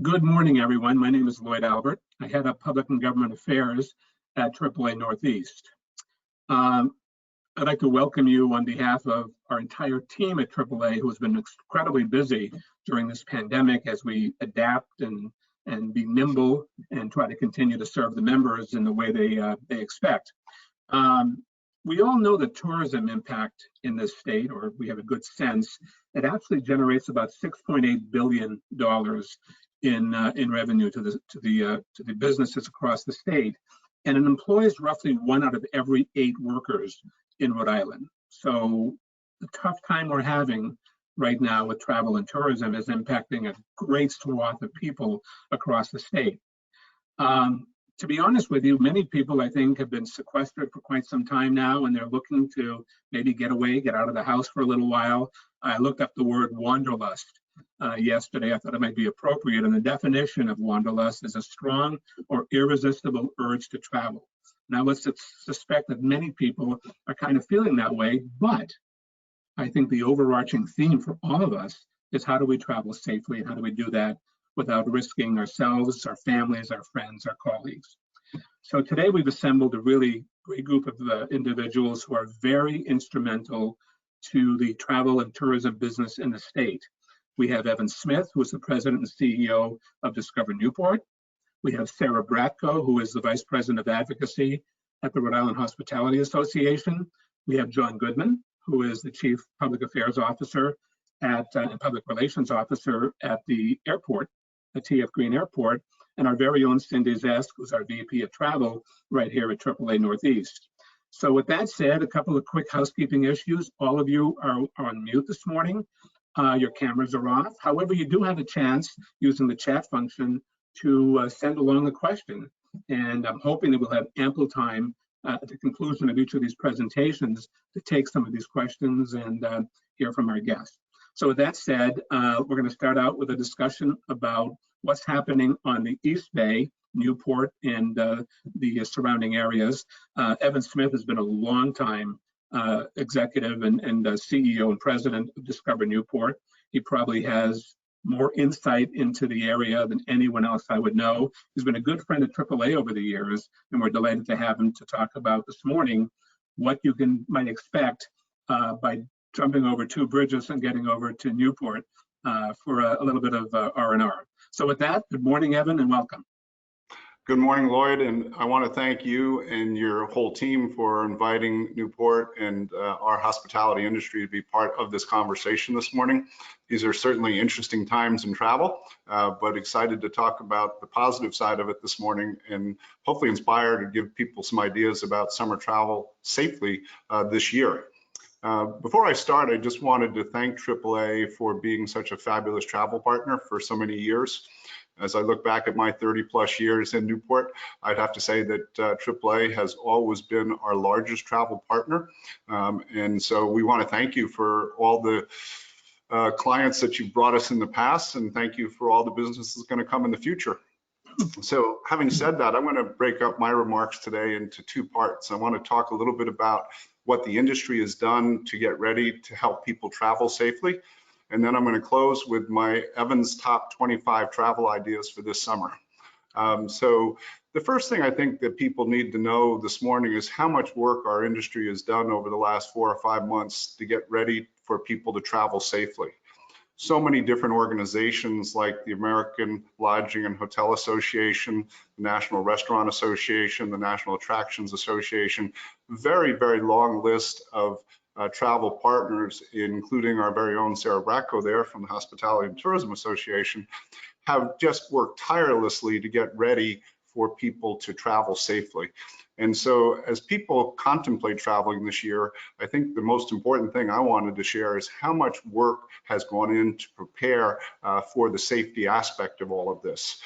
Good morning, everyone. My name is Lloyd Albert. I head up Public and Government Affairs at AAA Northeast. I'd like to welcome you on behalf of our entire team at AAA, who has been incredibly busy during this pandemic as we adapt and be nimble and try to continue to serve the members in the way they expect. We all know the tourism impact in this state, or we have a good sense. It actually generates about $6.8 billion in revenue to the businesses across the state, and it employs roughly 1 out of every 8 workers in Rhode Island. So the tough time we're having right now with travel and tourism is impacting a great swath of people across the state. To be honest with you, many people, I think, have been sequestered for quite some time now, and they're looking to maybe get away, get out of the house for a little while. I looked up the word wanderlust yesterday. I thought it might be appropriate, and the definition of wanderlust is a strong or irresistible urge to travel. Now, let's suspect that many people are kind of feeling that way, but I think the overarching theme for all of us is how do we travel safely, and how do we do that without risking ourselves, our families, our friends, our colleagues. So today we've assembled a really great group of individuals who are very instrumental to the travel and tourism business in the state. We have Evan Smith, who is the president and CEO of Discover Newport. We have Sarah Bratko, who is the vice president of Advocacy at the Rhode Island Hospitality Association. We have John Goodman, who is the chief public affairs officer and public relations officer at the airport, the TF Green Airport, and our very own Cyndi Zesk, who's our VP of travel right here at AAA Northeast. So with that said, a couple of quick housekeeping issues. All of you are on mute this morning. Your cameras are off. However, you do have a chance using the chat function to send along a question. And I'm hoping that we'll have ample time at the conclusion of each of these presentations to take some of these questions and hear from our guests. So with that said, we're going to start out with a discussion about what's happening on the East Bay, Newport, and the surrounding areas. Evan Smith has been a long time executive and CEO and president of Discover Newport. He probably has more insight into the area than anyone else I would know. He's been a good friend of AAA over the years, and we're delighted to have him to talk about this morning what you might expect by jumping over 2 bridges and getting over to Newport for a little bit of R&R. So with that, good morning, Evan, and welcome. Good morning, Lloyd, and I want to thank you and your whole team for inviting Newport and our hospitality industry to be part of this conversation this morning. These are certainly interesting times in travel, but excited to talk about the positive side of it this morning and hopefully inspire to give people some ideas about summer travel safely this year. Before I start, I just wanted to thank AAA for being such a fabulous travel partner for so many years. As I look back at my 30+ years in Newport, I'd have to say that AAA has always been our largest travel partner. And so we want to thank you for all the clients that you've brought us in the past, and thank you for all the business that's going to come in the future. So having said that, I'm going to break up my remarks today into 2 parts. I want to talk a little bit about what the industry has done to get ready to help people travel safely. And then I'm going to close with my Evan's top 25 travel ideas for this summer. So the first thing I think that people need to know this morning is how much work our industry has done over the last 4 or 5 months to get ready for people to travel safely. So many different organizations like the American Lodging and Hotel Association, the National Restaurant Association, the National Attractions Association, very, very long list of travel partners, including our very own Sarah Bratko there from the Hospitality and Tourism Association, have just worked tirelessly to get ready for people to travel safely. And so as people contemplate traveling this year, I think the most important thing I wanted to share is how much work has gone in to prepare for the safety aspect of all of this.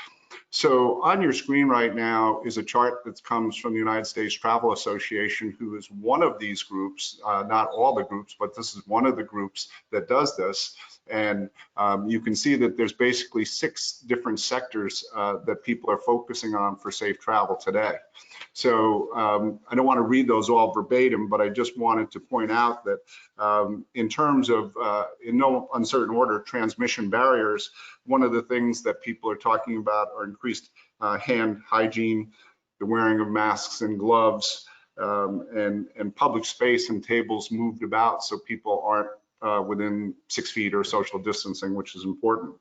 So on your screen right now is a chart that comes from the United States Travel Association, who is one of these groups, not all the groups, but this is one of the groups that does this. And you can see that there's basically 6 different sectors that people are focusing on for safe travel today. So I don't want to read those all verbatim, but I just wanted to point out that in terms of, in no uncertain order, transmission barriers, one of the things that people are talking about are increased hand hygiene, the wearing of masks and gloves, and public space and tables moved about so people aren't within 6 feet or social distancing, which is important.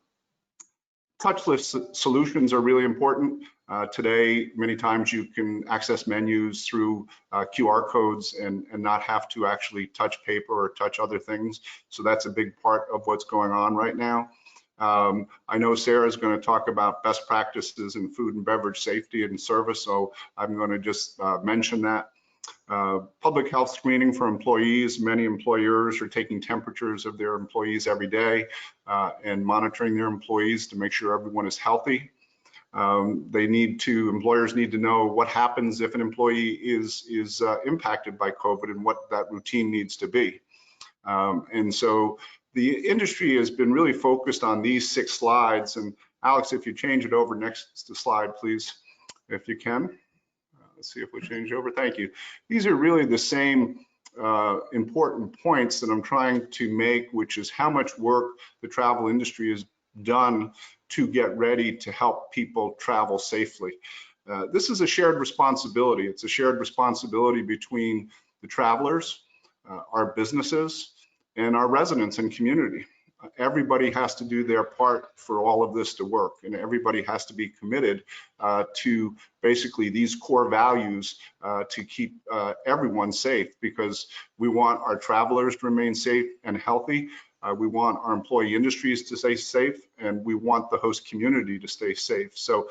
Touchless solutions are really important. Today, many times you can access menus through QR codes and not have to actually touch paper or touch other things. So that's a big part of what's going on right now. I know Sarah is going to talk about best practices in food and beverage safety and service, so I'm going to just mention that. Public health screening for employees. Many employers are taking temperatures of their employees every day and monitoring their employees to make sure everyone is healthy. Employers need to know what happens if an employee is impacted by COVID and what that routine needs to be. And so the industry has been really focused on these 6 slides. And Alex, if you change it over next slide, please, if you can. Let's see if we change over. Thank you. These are really the same important points that I'm trying to make, which is how much work the travel industry has done to get ready to help people travel safely. This is a shared responsibility. It's a shared responsibility between the travelers, our businesses, and our residents and community. Everybody has to do their part for all of this to work, and everybody has to be committed to basically these core values to keep everyone safe, because we want our travelers to remain safe and healthy. We want our employee industries to stay safe, and we want the host community to stay safe. So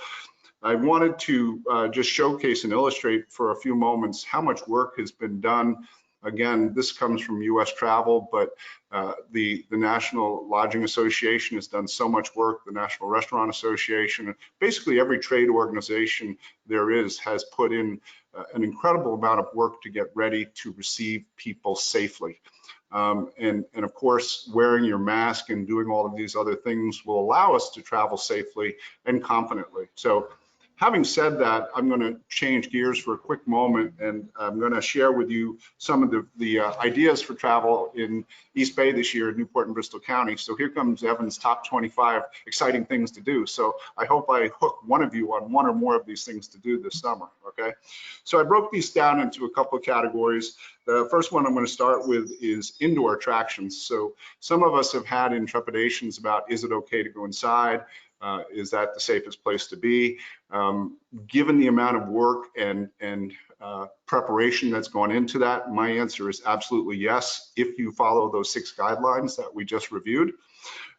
I wanted to just showcase and illustrate for a few moments how much work has been done. Again, this comes from U.S. Travel, but the National Lodging Association has done so much work, the National Restaurant Association, basically every trade organization there is has put in an incredible amount of work to get ready to receive people safely. And of course, wearing your mask and doing all of these other things will allow us to travel safely and confidently. So having said that, I'm going to change gears for a quick moment, and I'm going to share with you some of the ideas for travel in East Bay this year in Newport and Bristol County. So here comes Evan's top 25 exciting things to do. So I hope I hook one of you on one or more of these things to do this summer, okay? So I broke these down into a couple of categories. The first one I'm going to start with is indoor attractions. So some of us have had trepidations about, is it okay to go inside? Is that the safest place to be? Given the amount of work and preparation that's gone into that, my answer is absolutely yes, if you follow those 6 guidelines that we just reviewed.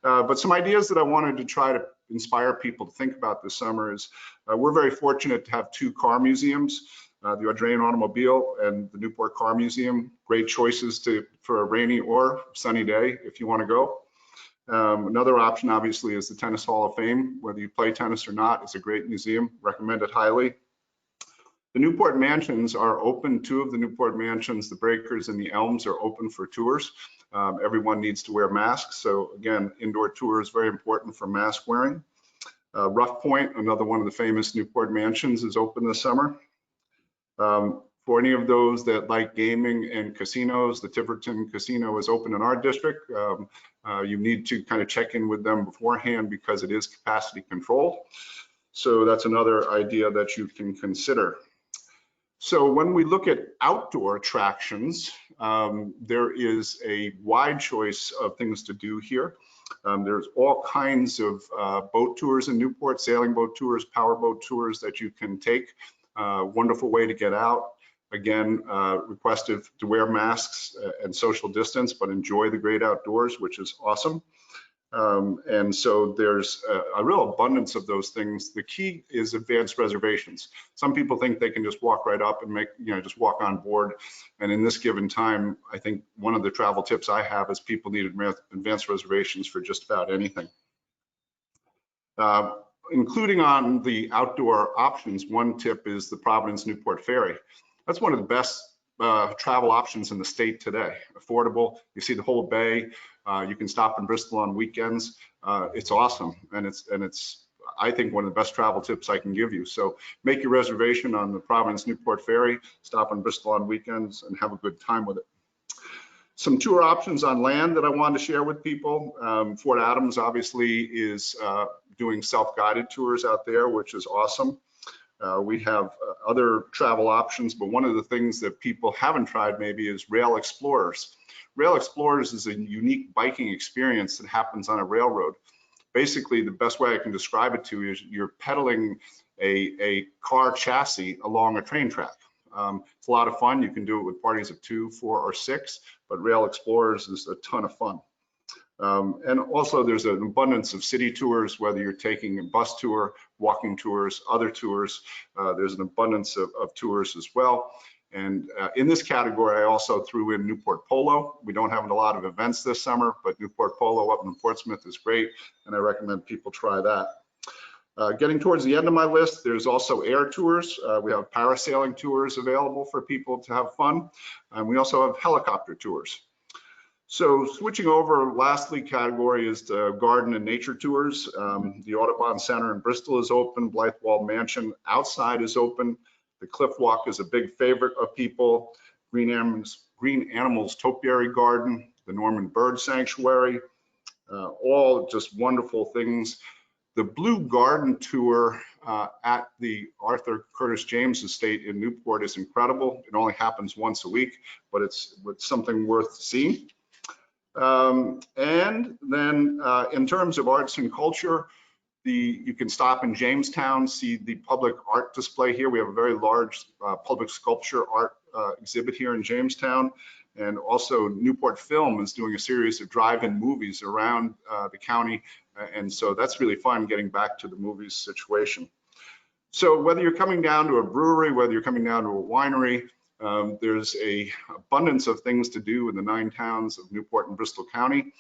But some ideas that I wanted to try to inspire people to think about this summer is we're very fortunate to have 2 car museums, the Audrain Automobile and the Newport Car Museum. Great choices for a rainy or sunny day if you want to go. Another option, obviously, is the Tennis Hall of Fame. Whether you play tennis or not, it's a great museum. Recommend it highly. The Newport Mansions are open. 2 of the Newport Mansions, the Breakers and the Elms, are open for tours. Everyone needs to wear masks. So again, indoor tour is very important for mask wearing. Rough Point, another one of the famous Newport Mansions, is open this summer. For any of those that like gaming and casinos, the Tiverton Casino is open in our district. You need to kind of check in with them beforehand because it is capacity controlled. So that's another idea that you can consider. So when we look at outdoor attractions, there is a wide choice of things to do here. There's all kinds of boat tours in Newport, sailing boat tours, powerboat tours that you can take. Wonderful way to get out. Again, requested to wear masks and social distance, but enjoy the great outdoors, which is awesome. And so there's a real abundance of those things. The key is advanced reservations. Some people think they can just walk right up and just walk on board. And in this given time, I think one of the travel tips I have is people need advanced reservations for just about anything. including on the outdoor options, one tip is the Providence Newport Ferry. That's one of the best travel options in the state today. Affordable, you see the whole bay. You can stop in Bristol on weekends. It's awesome, and it's I think one of the best travel tips I can give you. So make your reservation on the Providence Newport Ferry, stop in Bristol on weekends, and have a good time with it. Some tour options on land that I wanted to share with people. Fort Adams obviously is doing self-guided tours out there, which is awesome. We have other travel options, but one of the things that people haven't tried maybe is Rail Explorers. Rail Explorers is a unique biking experience that happens on a railroad. Basically, the best way I can describe it to you is you're pedaling a car chassis along a train track. It's a lot of fun. You can do it with parties of 2, 4, or 6, but Rail Explorers is a ton of fun. And also there's an abundance of city tours, whether you're taking a bus tour, walking tours, other tours. There's an abundance of tours as well. And in this category, I also threw in Newport Polo. We don't have a lot of events this summer, but Newport Polo up in Portsmouth is great, and I recommend people try that. Getting towards the end of my list, there's also air tours. We have parasailing tours available for people to have fun, and we also have helicopter tours. So switching over, lastly category is the garden and nature tours. The Audubon Center in Bristol is open. Blythewald Mansion outside is open. The Cliff Walk is a big favorite of people. Green Animals Topiary Garden, the Norman Bird Sanctuary, all just wonderful things. The Blue Garden Tour at the Arthur Curtis James Estate in Newport is incredible. It only happens once a week, but it's something worth seeing. And then in terms of arts and culture, you can stop in Jamestown, see the public art display here. We have a very large public sculpture art exhibit here in Jamestown. And also Newport Film is doing a series of drive-in movies around the county. And so that's really fun, getting back to the movies situation. So whether you're coming down to a brewery, whether you're coming down to a winery, there's an abundance of things to do in the 9 towns of Newport and Bristol County.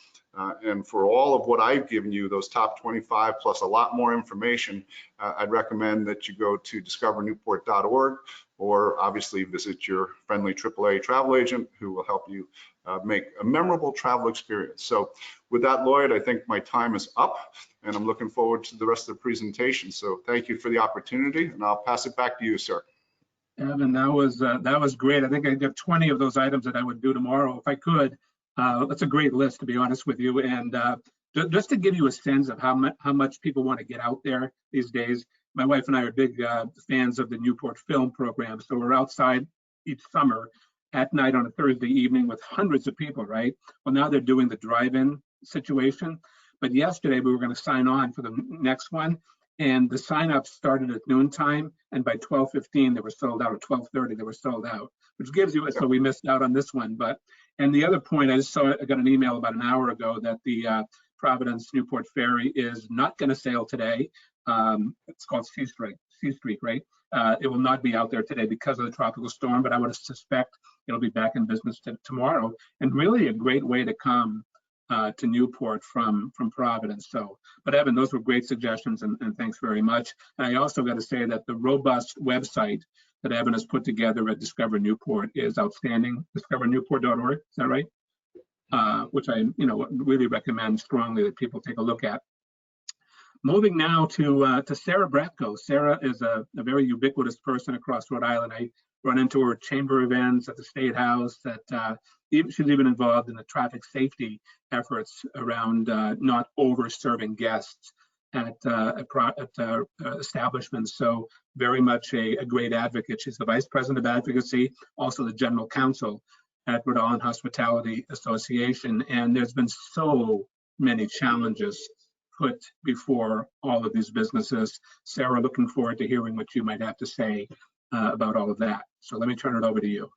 And for all of what I've given you, those top 25 plus a lot more information, I'd recommend that you go to discovernewport.org or obviously visit your friendly AAA travel agent who will help you make a memorable travel experience. So with that, Lloyd, I think my time is up and I'm looking forward to the rest of the presentation. So thank you for the opportunity and I'll pass it back to you, sir. Evan, that was great. I think I have 20 of those items that I would do tomorrow if I could. That's a great list, to be honest with you. And just to give you a sense of how much people want to get out there these days, my wife and I are big fans of the Newport Film program. So we're outside each summer at night on a Thursday evening with hundreds of people, right? Well, now they're doing the drive-in situation. But yesterday we were going to sign on for the next one. And the sign-up started at noontime, and by 12:15 they were sold out. At 12:30 they were sold out, which gives you, so we missed out on this one. And the other point, I got an email about an hour ago that the Providence Newport Ferry is not going to sail today. It's called C Street, right? It will not be out there today because of the tropical storm, but I would suspect it'll be back in business tomorrow. And really a great way to come to Newport from Providence. So, but Evan, those were great suggestions, and thanks very much. And I also got to say that the robust website that Evan has put together at Discover Newport is outstanding. DiscoverNewport.org, is that right? Which I, really recommend strongly that people take a look at. Moving now to Sarah Bratko. Sarah is a very ubiquitous person across Rhode Island. I run into her chamber events at the State House. She's even involved in the traffic safety efforts around not over-serving guests at establishments. So very much a great advocate. She's the Vice President of Advocacy, also the General Counsel at Rhode Island Hospitality Association. And there's been so many challenges put before all of these businesses. Sarah, looking forward to hearing what you might have to say about all of that. So let me turn it over to you.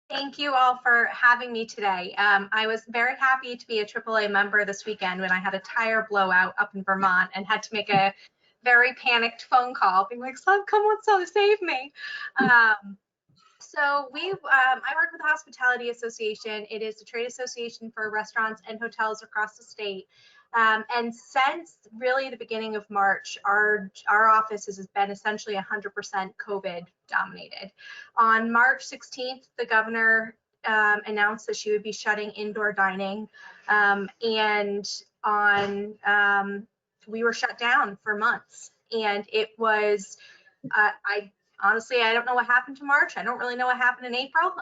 Thank you all for having me today. I was very happy to be a AAA member this weekend when I had a tire blowout up in Vermont and had to make a very panicked phone call being like, "Son, come on, son, save me." So I work with the Hospitality Association. It is the trade association for restaurants and hotels across the state. And since really the beginning of March, our office has been essentially 100% COVID dominated. On March 16th, the governor announced that she would be shutting indoor dining, and we were shut down for months. And it was, I honestly, I don't know what happened to March. I don't really know what happened in April.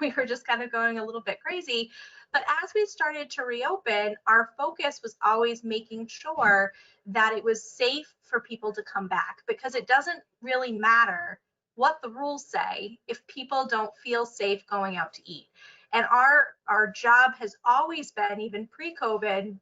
We were just kind of going a little bit crazy. But as we started to reopen, our focus was always making sure that it was safe for people to come back, because it doesn't really matter what the rules say if people don't feel safe going out to eat. And our job has always been, even pre-COVID,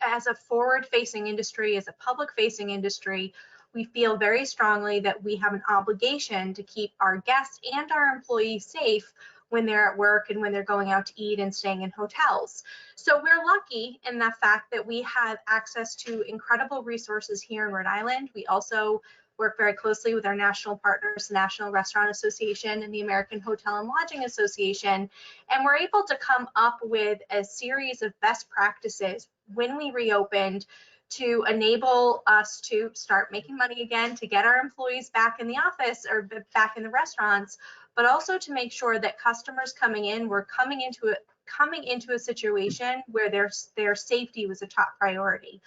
as a forward-facing industry, as a public-facing industry, we feel very strongly that we have an obligation to keep our guests and our employees safe when they're at work and when they're going out to eat and staying in hotels. So we're lucky in the fact that we have access to incredible resources here in Rhode Island. We also work very closely with our national partners, the National Restaurant Association and the American Hotel and Lodging Association, and we're able to come up with a series of best practices when we reopened to enable us to start making money again, to get our employees back in the office or back in the restaurants, but also to make sure that customers coming in were coming into a situation where their safety was a top priority.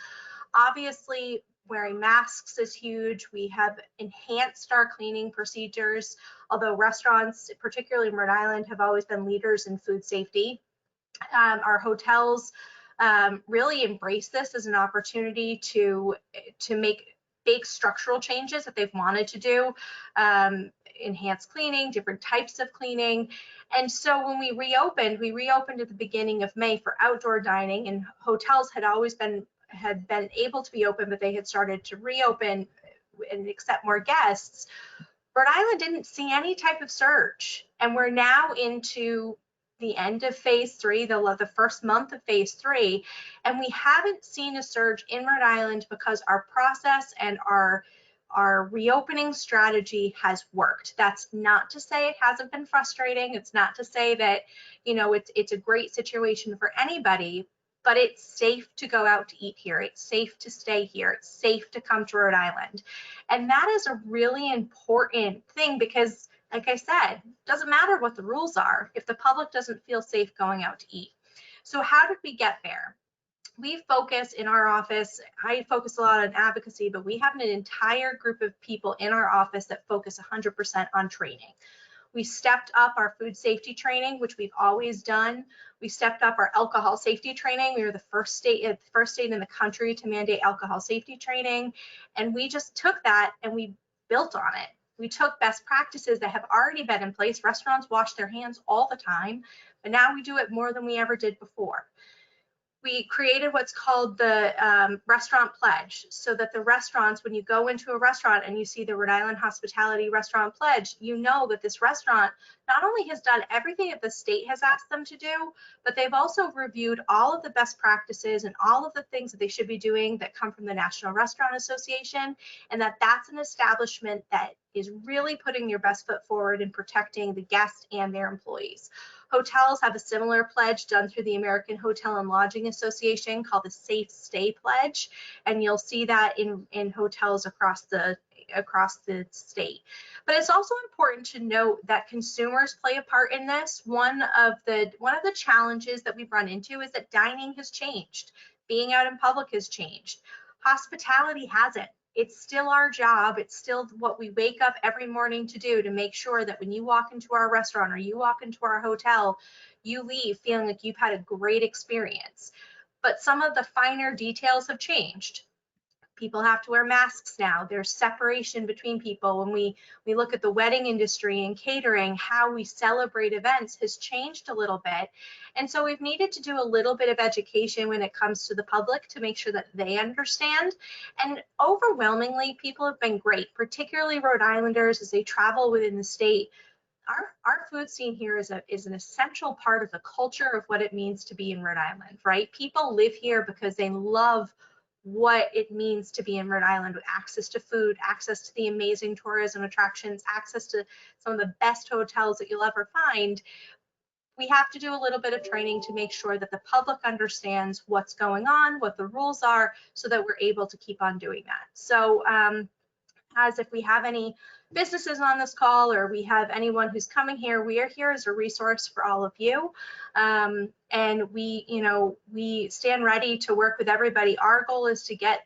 Obviously, wearing masks is huge. We have enhanced our cleaning procedures, although restaurants, particularly in Rhode Island, have always been leaders in food safety. Our hotels really embrace this as an opportunity to make big structural changes that they've wanted to do, enhanced cleaning, different types of cleaning. And so when we reopened at the beginning of May for outdoor dining, and hotels had been able to be open, but they had started to reopen and accept more guests. Rhode Island didn't see any type of surge, and we're now into the end of phase 3, the first month of phase 3, and we haven't seen a surge in Rhode Island because our process and our reopening strategy has worked. That's not to say it hasn't been frustrating. It's not to say that, you know, it's a great situation for anybody, but it's safe to go out to eat here. It's safe to stay here. It's safe to come to Rhode Island. And that is a really important thing, because like I said, it doesn't matter what the rules are if the public doesn't feel safe going out to eat. So how did we get there? We focus in our office, I focus a lot on advocacy, but we have an entire group of people in our office that focus 100% on training. We stepped up our food safety training, which we've always done. We stepped up our alcohol safety training. We were the first state in the country to mandate alcohol safety training. And we just took that and we built on it. We took best practices that have already been in place. Restaurants wash their hands all the time, but now we do it more than we ever did before. We created what's called the restaurant pledge, so that the restaurants, when you go into a restaurant and you see the Rhode Island Hospitality Restaurant Pledge, you know that this restaurant not only has done everything that the state has asked them to do, but they've also reviewed all of the best practices and all of the things that they should be doing that come from the National Restaurant Association, and that's an establishment that is really putting their best foot forward in protecting the guests and their employees. Hotels have a similar pledge done through the American Hotel and Lodging Association called the Safe Stay Pledge, and you'll see that in hotels across the state. But it's also important to note that consumers play a part in this. One of the challenges that we've run into is that dining has changed. Being out in public has changed. Hospitality hasn't. It's still our job. It's still what we wake up every morning to do, to make sure that when you walk into our restaurant or you walk into our hotel, you leave feeling like you've had a great experience. But some of the finer details have changed. People have to wear masks now. There's separation between people. When we look at the wedding industry and catering, how we celebrate events has changed a little bit. And so we've needed to do a little bit of education when it comes to the public to make sure that they understand. And overwhelmingly, people have been great, particularly Rhode Islanders as they travel within the state. Our food scene here is an essential part of the culture of what it means to be in Rhode Island, right? People live here because they love what it means to be in Rhode Island, with access to food, access to the amazing tourism attractions, access to some of the best hotels that you'll ever find. we have to do a little bit of training to make sure that the public understands what's going on, what the rules are, so that we're able to keep on doing that. So as if we have any businesses on this call or we have anyone who's coming here, we are here as a resource for all of you. And we stand ready to work with everybody. Our goal is to get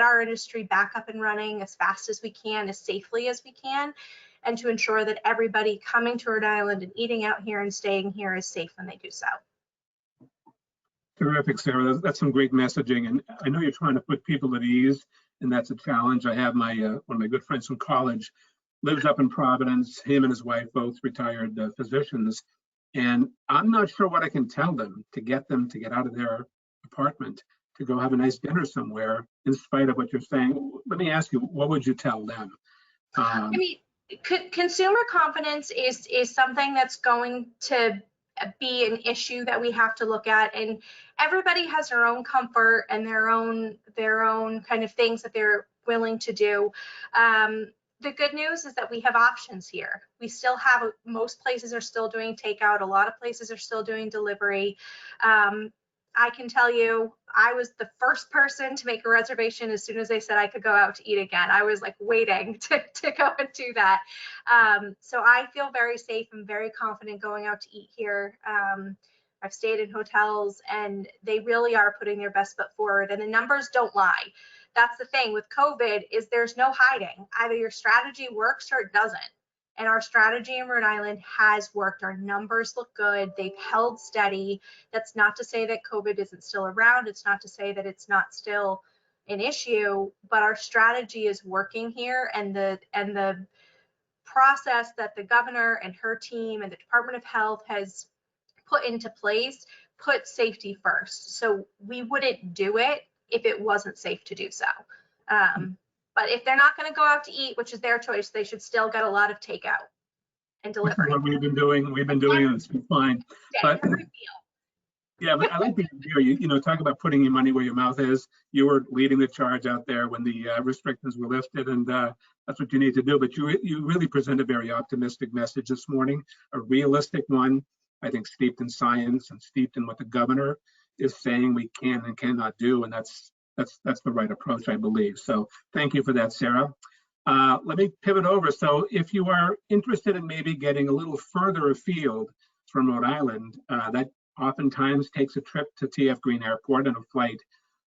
our industry back up and running as fast as we can, as safely as we can, and to ensure that everybody coming to Rhode Island and eating out here and staying here is safe when they do so. Terrific, Sarah. That's some great messaging. And I know you're trying to put people at ease, and that's a challenge. I have my one of my good friends from college lives up in Providence. Him and his wife, both retired physicians. And I'm not sure what I can tell them to get out of their apartment, to go have a nice dinner somewhere, in spite of what you're saying. Let me ask you, what would you tell them? I mean, consumer confidence is something that's going to be an issue that we have to look at, and everybody has their own comfort and their own kind of things that they're willing to do. The good news is that we have options here. We still have, most places are still doing takeout. A lot of places are still doing delivery. I can tell you, I was the first person to make a reservation as soon as they said I could go out to eat again. I was like waiting to go and do that. So I feel very safe and very confident going out to eat here. I've stayed in hotels and they really are putting their best foot forward, and the numbers don't lie. That's the thing with COVID, is there's no hiding. Either your strategy works or it doesn't. And our strategy in Rhode Island has worked. Our numbers look good. They've held steady. That's not to say that COVID isn't still around. It's not to say that it's not still an issue, but our strategy is working here, and the process that the governor and her team and the Department of Health has put into place puts safety first. So we wouldn't do it if it wasn't safe to do so. But if they're not going to go out to eat, which is their choice, they should still get a lot of takeout and delivery. What we've been doing, and it's been fine. But yeah, but I like the idea. You know, talk about putting your money where your mouth is. You were leading the charge out there when the restrictions were lifted, and that's what you need to do. But you really present a very optimistic message this morning, a realistic one. I think steeped in science and steeped in what the governor is saying we can and cannot do, and that's the right approach, I believe. So thank you for that, Sarah. Let me pivot over. So if you are interested in maybe getting a little further afield from Rhode Island, that oftentimes takes a trip to TF Green Airport and a flight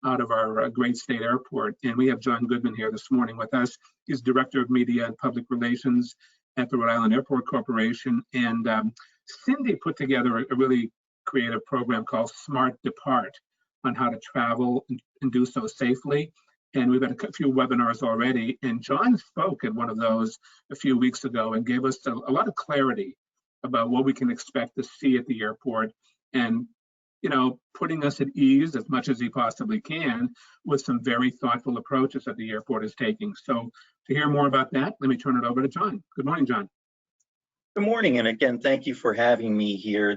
out of our great state airport. And we have John Goodman here this morning with us. He's Director of Media and Public Relations at the Rhode Island Airport Corporation. And Cyndi put together a really creative program called Smart Depart on how to travel and do so safely. And we've had a few webinars already. And John spoke at one of those a few weeks ago and gave us a lot of clarity about what we can expect to see at the airport, and, you know, putting us at ease as much as he possibly can with some very thoughtful approaches that the airport is taking. So to hear more about that, let me turn it over to John. Good morning, John. Good morning, and again, thank you for having me here.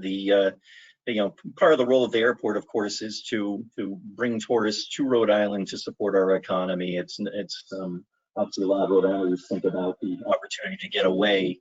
Part of the role of the airport, of course, is to bring tourists to Rhode Island to support our economy. It's obviously a lot of Rhode Islanders think about the opportunity to get away.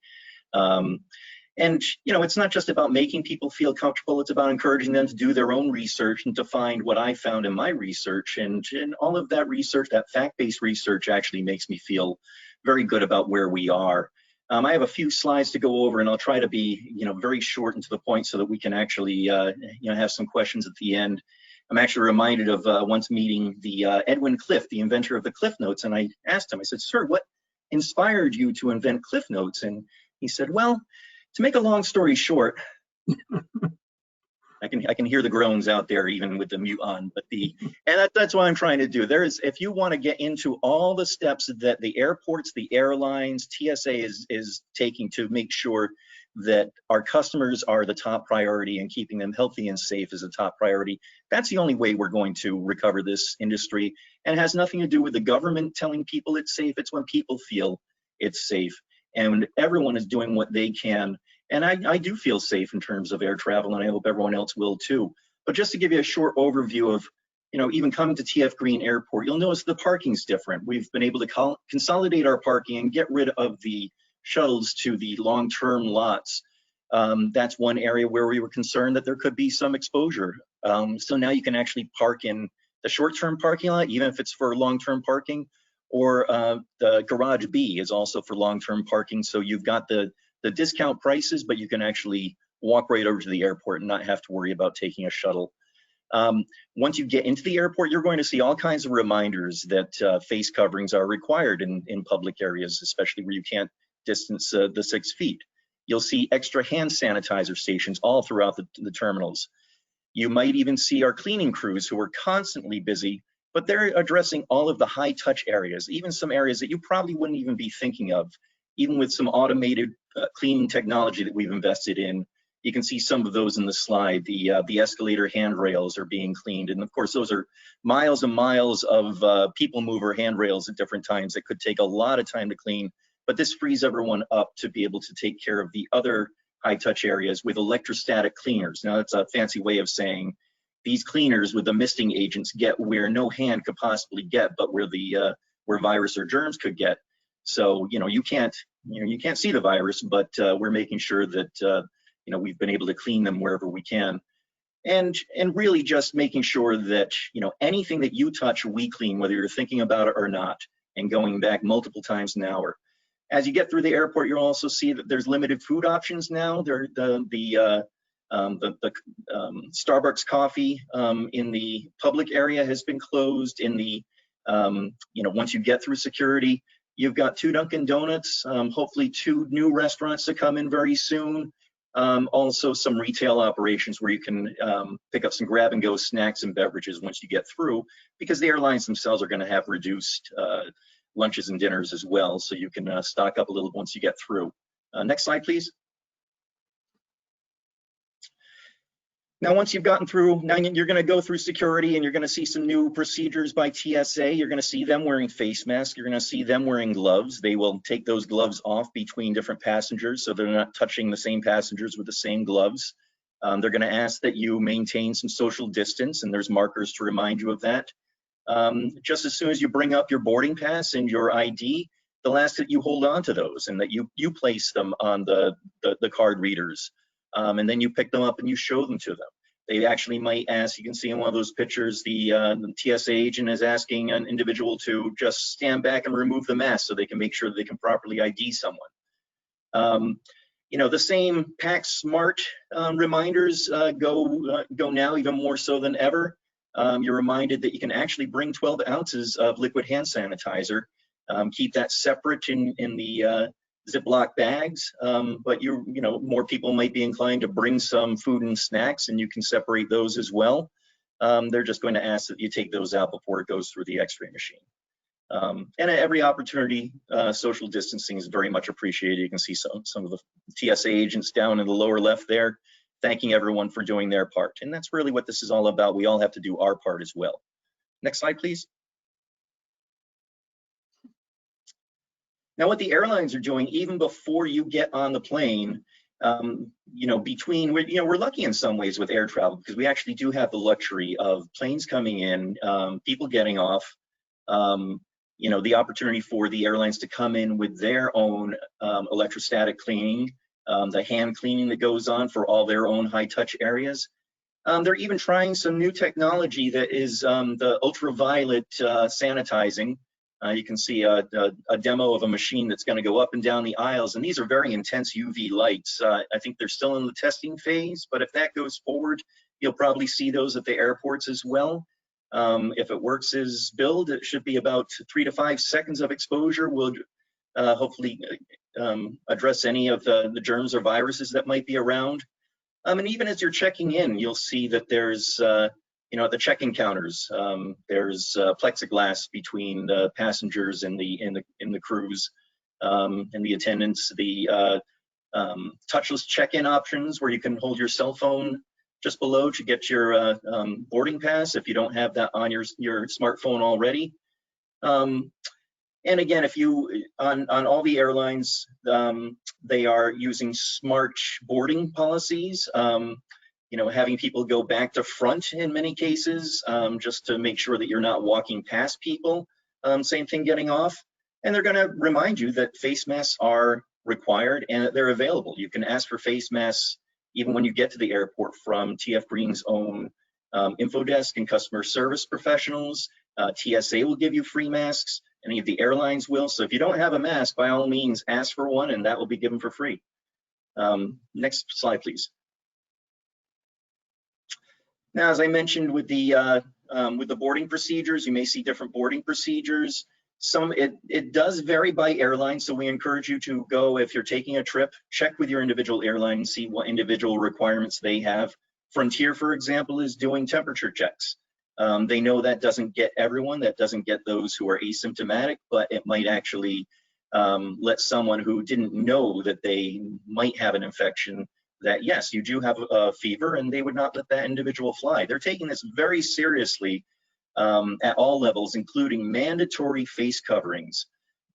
And, you know, it's not just about making people feel comfortable, it's about encouraging them to do their own research and to find what I found in my research. And all of that research, that fact-based research, actually makes me feel very good about where we are. I have a few slides to go over, and I'll try to be, very short and to the point so that we can actually, have some questions at the end. I'm actually reminded of once meeting the Edwin Cliff, the inventor of the Cliff Notes, and I asked him, I said, "Sir, what inspired you to invent Cliff Notes?" And he said, "Well, to make a long story short," I can hear the groans out there even with the mute on, but that's what I'm trying to do. If you want to get into all the steps that the airports, the airlines, TSA is taking to make sure that our customers are the top priority and keeping them healthy and safe is a top priority, that's the only way we're going to recover this industry. And it has nothing to do with the government telling people it's safe. It's when people feel it's safe, and everyone is doing what they can. And I do feel safe in terms of air travel, and I hope everyone else will too. But just to give you a short overview of, even coming to TF Green Airport, you'll notice the parking's different. We've been able to consolidate our parking and get rid of the shuttles to the long-term lots. That's one area where we were concerned that there could be some exposure. So now you can actually park in the short-term parking lot, even if it's for long-term parking, or the garage B is also for long-term parking. So you've got the discount prices, but you can actually walk right over to the airport and not have to worry about taking a shuttle. Once you get into the airport, you're going to see all kinds of reminders that face coverings are required in public areas, especially where you can't distance the 6 feet. You'll see extra hand sanitizer stations all throughout the terminals. You might even see our cleaning crews who are constantly busy, but they're addressing all of the high touch areas, even some areas that you probably wouldn't even be thinking of, even with some automated cleaning technology that we've invested in. You can see some of those in the slide. The escalator handrails are being cleaned. And of course, those are miles and miles of people mover handrails at different times that could take a lot of time to clean. But this frees everyone up to be able to take care of the other high touch areas with electrostatic cleaners. Now that's a fancy way of saying these cleaners with the misting agents get where no hand could possibly get, but where virus or germs could get. So you can't see the virus, but we're making sure that we've been able to clean them wherever we can, and really just making sure that anything that you touch we clean, whether you're thinking about it or not, and going back multiple times an hour. As you get through the airport, you'll also see that there's limited food options now. The Starbucks coffee in the public area has been closed. In the once you get through security, you've got 2 Dunkin' Donuts, hopefully 2 new restaurants to come in very soon. Also some retail operations where you can pick up some grab and go snacks and beverages once you get through, because the airlines themselves are going to have reduced lunches and dinners as well, so you can stock up a little once you get through. Next slide, please. Now, once you've gotten through, now you're going to go through security and you're going to see some new procedures by TSA. You're going to see them wearing face masks. You're going to see them wearing gloves. They will take those gloves off between different passengers, so they're not touching the same passengers with the same gloves. They're going to ask that you maintain some social distance, and there's markers to remind you of that. Just as soon as you bring up your boarding pass and your ID, they'll ask that you hold on to those and that you place them on the card readers. And then you pick them up and you show them to them. They actually might ask, you can see in one of those pictures, the TSA agent is asking an individual to just stand back and remove the mask so they can make sure that they can properly ID someone. The same Pack Smart reminders go now even more so than ever. You're reminded that you can actually bring 12 ounces of liquid hand sanitizer. Keep that separate in the Ziploc bags, but more people might be inclined to bring some food and snacks, and you can separate those as well. They're just going to ask that you take those out before it goes through the X-ray machine. And at every opportunity, social distancing is very much appreciated. You can see some of the TSA agents down in the lower left there, thanking everyone for doing their part. And that's really what this is all about. We all have to do our part as well. Next slide, please. Now, what the airlines are doing, even before you get on the plane, we're lucky in some ways with air travel, because we actually do have the luxury of planes coming in, people getting off, the opportunity for the airlines to come in with their own electrostatic cleaning, the hand cleaning that goes on for all their own high touch areas. They're even trying some new technology that is the ultraviolet sanitizing. You can see a demo of a machine that's going to go up and down the aisles, and these are very intense UV lights. I think they're still in the testing phase, but if that goes forward, you'll probably see those at the airports as well. If it works as billed, it should be about 3 to 5 seconds of exposure. We'll hopefully address any of the germs or viruses that might be around. And even as you're checking in, you'll see that there's at the check-in counters, there's plexiglass between the passengers and the crews and the attendants. The touchless check-in options, where you can hold your cell phone just below to get your boarding pass if you don't have that on your smartphone already. And again, if you on all the airlines, they are using smart boarding policies. Having people go back to front in many cases, just to make sure that you're not walking past people. Same thing getting off. And they're going to remind you that face masks are required and that they're available. You can ask for face masks even when you get to the airport from TF Green's own info desk and customer service professionals. TSA will give you free masks. Any of the airlines will. So if you don't have a mask, by all means, ask for one, and that will be given for free. Next slide, please. Now, as I mentioned with the boarding procedures, you may see different boarding procedures. It does vary by airline, so we encourage you to go, if you're taking a trip, check with your individual airline and see what individual requirements they have. Frontier, for example, is doing temperature checks. They know that doesn't get everyone, that doesn't get those who are asymptomatic, but it might actually let someone who didn't know that they might have an infection that, yes, you do have a fever, and they would not let that individual fly. They're taking this very seriously at all levels, including mandatory face coverings.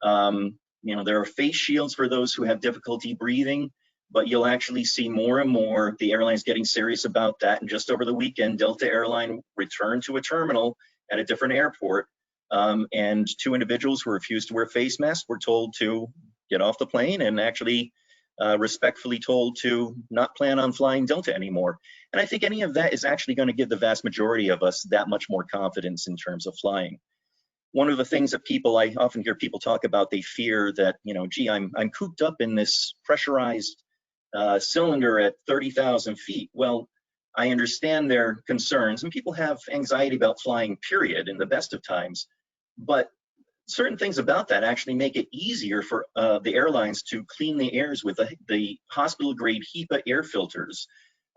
There are face shields for those who have difficulty breathing, but you'll actually see more and more the airlines getting serious about that. And just over the weekend, Delta Airline returned to a terminal at a different airport, and 2 individuals who refused to wear face masks were told to get off the plane, and actually respectfully told to not plan on flying Delta anymore. And I think any of that is actually going to give the vast majority of us that much more confidence in terms of flying. One of the things that I often hear people talk about, they fear that, gee, I'm cooped up in this pressurized cylinder at 30,000 feet. Well, I understand their concerns, and people have anxiety about flying, period, in the best of times. But certain things about that actually make it easier for the airlines to clean the airs with the hospital-grade HEPA air filters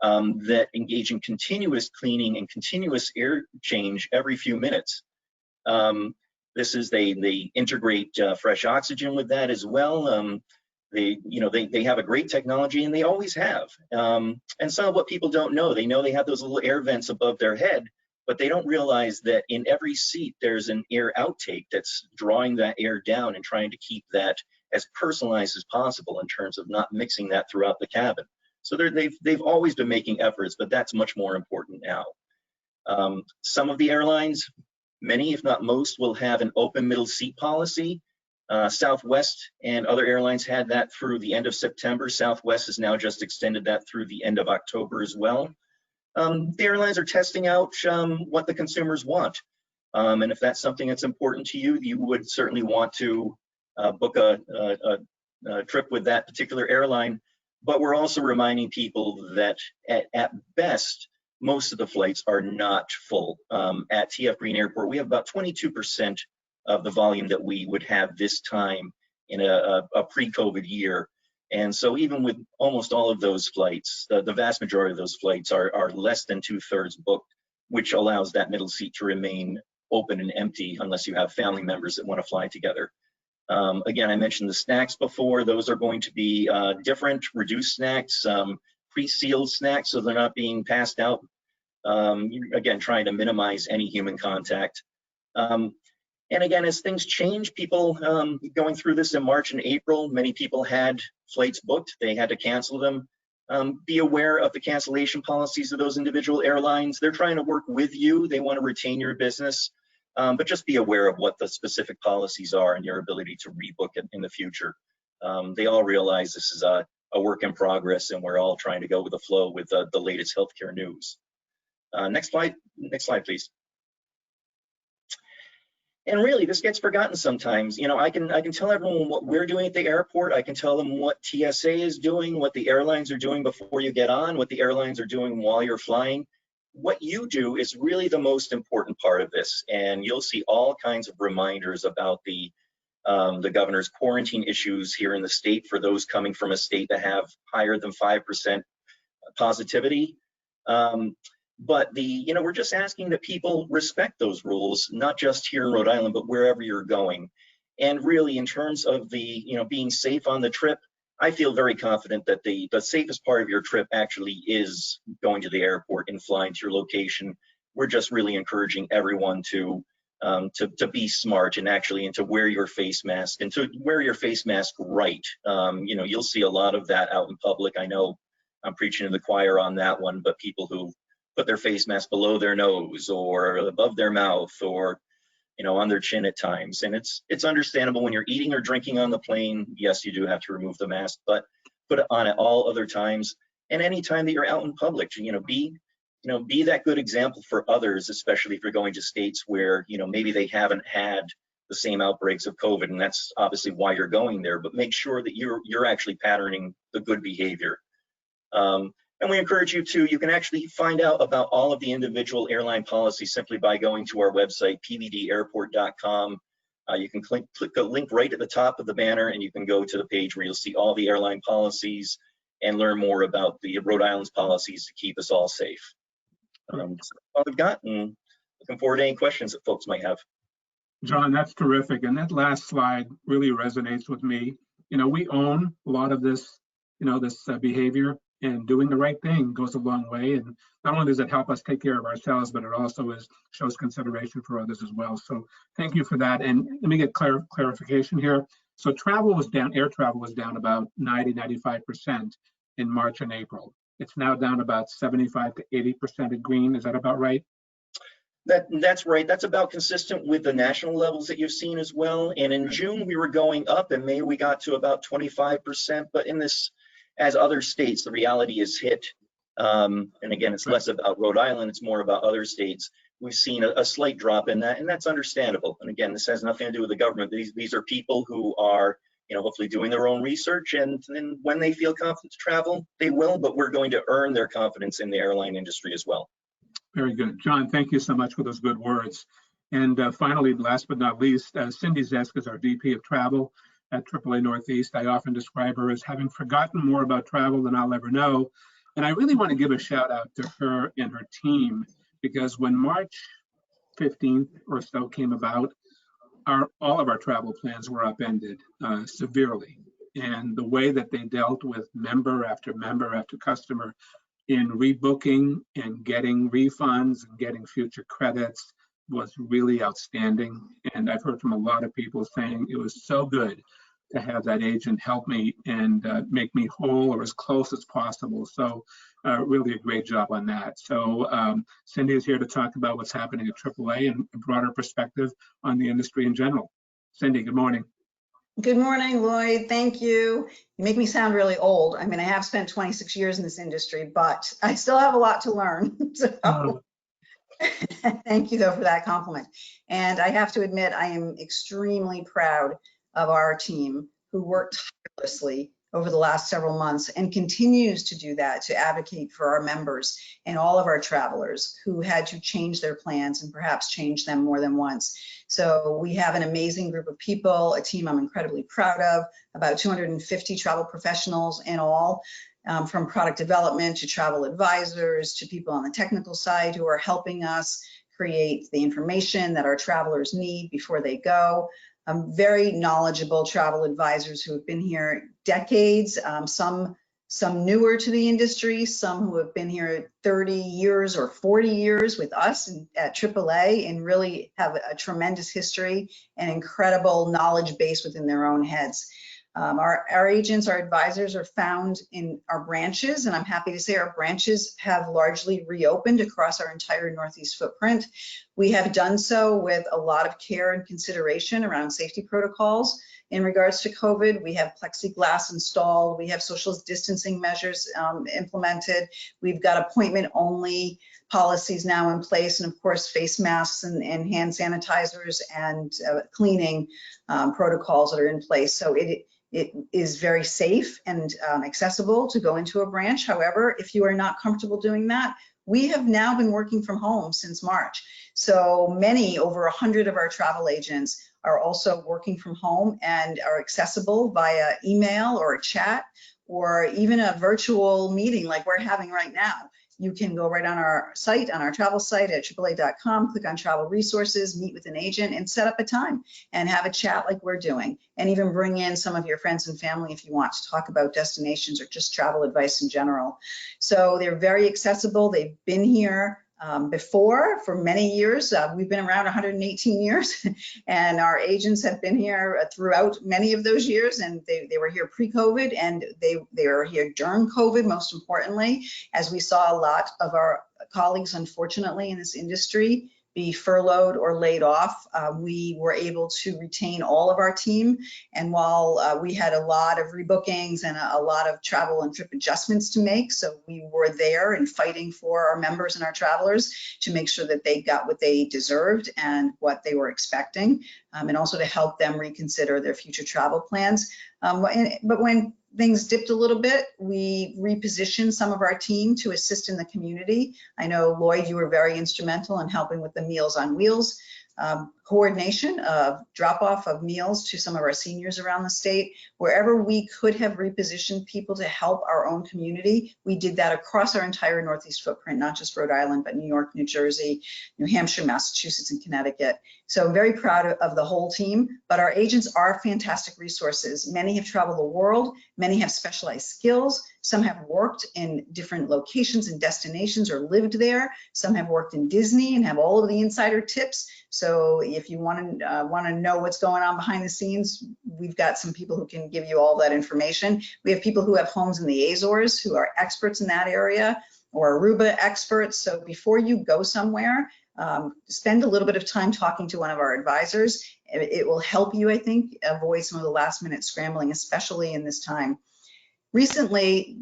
that engage in continuous cleaning and continuous air change every few minutes. They integrate fresh oxygen with that as well. They have a great technology, and they always have. And some of what people don't know, they know they have those little air vents above their head, but they don't realize that in every seat there's an air outtake that's drawing that air down and trying to keep that as personalized as possible in terms of not mixing that throughout the cabin. So they've always been making efforts, but that's much more important now. Some of the airlines, many if not most, will have an open middle seat policy. Southwest and other airlines had that through the end of September. Southwest has now just extended that through the end of October as well. The airlines are testing out what the consumers want. And if that's something that's important to you, you would certainly want to book a trip with that particular airline. But we're also reminding people that at best, most of the flights are not full. At TF Green Airport, we have about 22% of the volume that we would have this time in a pre-COVID year. And so even with almost all of those flights, the vast majority of those flights are less than 2/3 booked, which allows that middle seat to remain open and empty unless you have family members that want to fly together. Again, I mentioned the snacks before. Those are going to be different, reduced snacks, pre-sealed snacks, so they're not being passed out. Again, trying to minimize any human contact. And again, as things change, people going through this in March and April, many people had flights booked. They had to cancel them. Be aware of the cancellation policies of those individual airlines. They're trying to work with you. They want to retain your business, but just be aware of what the specific policies are and your ability to rebook it in the future. They all realize this is a work in progress, and we're all trying to go with the flow with the latest healthcare news. Next slide, please. And really, this gets forgotten sometimes. I can tell everyone what we're doing at the airport. I can tell them what TSA is doing, what the airlines are doing before you get on, what the airlines are doing while you're flying. What you do is really the most important part of this. And you'll see all kinds of reminders about the governor's quarantine issues here in the state for those coming from a state that have higher than 5% positivity. But we're just asking that people respect those rules, not just here in Rhode Island, but wherever you're going. And really, in terms of the, being safe on the trip, I feel very confident that the safest part of your trip actually is going to the airport and flying to your location. We're just really encouraging everyone to be smart and to wear your face mask and to wear your face mask right. You'll see a lot of that out in public. I know I'm preaching to the choir on that one, but people who put their face mask below their nose or above their mouth or on their chin at times. And it's understandable when you're eating or drinking on the plane. Yes, you do have to remove the mask, but put it on at all other times. And anytime that you're out in public, be that good example for others, especially if you're going to states where, maybe they haven't had the same outbreaks of COVID, and that's obviously why you're going there, but make sure that you're actually patterning the good behavior. And we encourage you you can actually find out about all of the individual airline policies simply by going to our website, pvdairport.com. You can click the link right at the top of the banner, and you can go to the page where you'll see all the airline policies and learn more about the Rhode Island's policies to keep us all safe. That's all we've got, and looking forward to any questions that folks might have. John, that's terrific. And that last slide really resonates with me. We own a lot of this, this behavior, and doing the right thing goes a long way. And not only does it help us take care of ourselves, but it also shows consideration for others as well. So thank you for that. And let me get clarification here. So travel was down, air travel was down about 95% in March and April. It's now down about 75 to 80% at green. Is that about right? That's right. That's about consistent with the national levels that you've seen as well. And in June, we were going up. In May, we got to about 25%. But in this, as other states, the reality is hit. And again, it's less about Rhode Island. It's more about other states. We've seen a slight drop in that, and that's understandable. And again, this has nothing to do with the government. These are people who are, hopefully doing their own research, and when they feel confident to travel, they will. But we're going to earn their confidence in the airline industry as well. Very good. John, thank you so much for those good words. And finally, last but not least, Cyndi Zesk is our VP of Travel at AAA Northeast. I often describe her as having forgotten more about travel than I'll ever know. And I really want to give a shout out to her and her team, because when March 15th or so came about, all of our travel plans were upended severely. And the way that they dealt with member after customer in rebooking and getting refunds and getting future credits was really outstanding. And I've heard from a lot of people saying it was so good to have that agent help me and make me whole or as close as possible. So really a great job on that. So Cyndi is here to talk about what's happening at AAA and a broader perspective on the industry in general. Cyndi, good morning. Good morning, Lloyd. Thank you. You make me sound really old. I mean, I have spent 26 years in this industry, but I still have a lot to learn. So thank you, though, for that compliment. And I have to admit, I am extremely proud of our team who worked tirelessly over the last several months and continues to do that to advocate for our members and all of our travelers who had to change their plans and perhaps change them more than once. So we have an amazing group of people, a team I'm incredibly proud of, about 250 travel professionals in all, from product development to travel advisors to people on the technical side who are helping us create the information that our travelers need before they go. Very knowledgeable travel advisors who have been here decades, some newer to the industry, some who have been here 30 years or 40 years with us at AAA and really have a tremendous history and incredible knowledge base within their own heads. Our agents, our advisors are found in our branches, and I'm happy to say our branches have largely reopened across our entire Northeast footprint. We have done so with a lot of care and consideration around safety protocols. In regards to COVID, we have plexiglass installed, we have social distancing measures implemented, we've got appointment-only policies now in place, and of course, face masks and hand sanitizers and cleaning protocols that are in place. So it is very safe and accessible to go into a branch. However, if you are not comfortable doing that, we have now been working from home since March. So many, over 100 of our travel agents are also working from home and are accessible via email or a chat or even a virtual meeting like we're having right now. You can go right on our site, on our travel site at AAA.com, click on travel resources, meet with an agent and set up a time and have a chat like we're doing, and even bring in some of your friends and family if you want to talk about destinations or just travel advice in general. So they're very accessible. They've been here before for many years. We've been around 118 years and our agents have been here throughout many of those years, and they were here pre-COVID and they were here during COVID, most importantly, as we saw a lot of our colleagues, unfortunately, in this industry be furloughed or laid off, we were able to retain all of our team. And while we had a lot of rebookings and a lot of travel and trip adjustments to make, so we were there and fighting for our members and our travelers to make sure that they got what they deserved and what they were expecting, and also to help them reconsider their future travel plans. But when things dipped a little bit, we repositioned some of our team to assist in the community. I know, Lloyd, you were very instrumental in helping with the Meals on Wheels coordination of drop-off of meals to some of our seniors around the state. Wherever we could have repositioned people to help our own community, we did that across our entire Northeast footprint, not just Rhode Island, but New York, New Jersey, New Hampshire, Massachusetts, and Connecticut. So I'm very proud of the whole team, but our agents are fantastic resources. Many have traveled the world, many have specialized skills, some have worked in different locations and destinations or lived there, some have worked in Disney and have all of the insider tips. So if you want to know what's going on behind the scenes, we've got some people who can give you all that information. We have people who have homes in the Azores who are experts in that area, or Aruba experts. So before you go somewhere, spend a little bit of time talking to one of our advisors. It will help you, I think, avoid some of the last minute scrambling, especially in this time. Recently,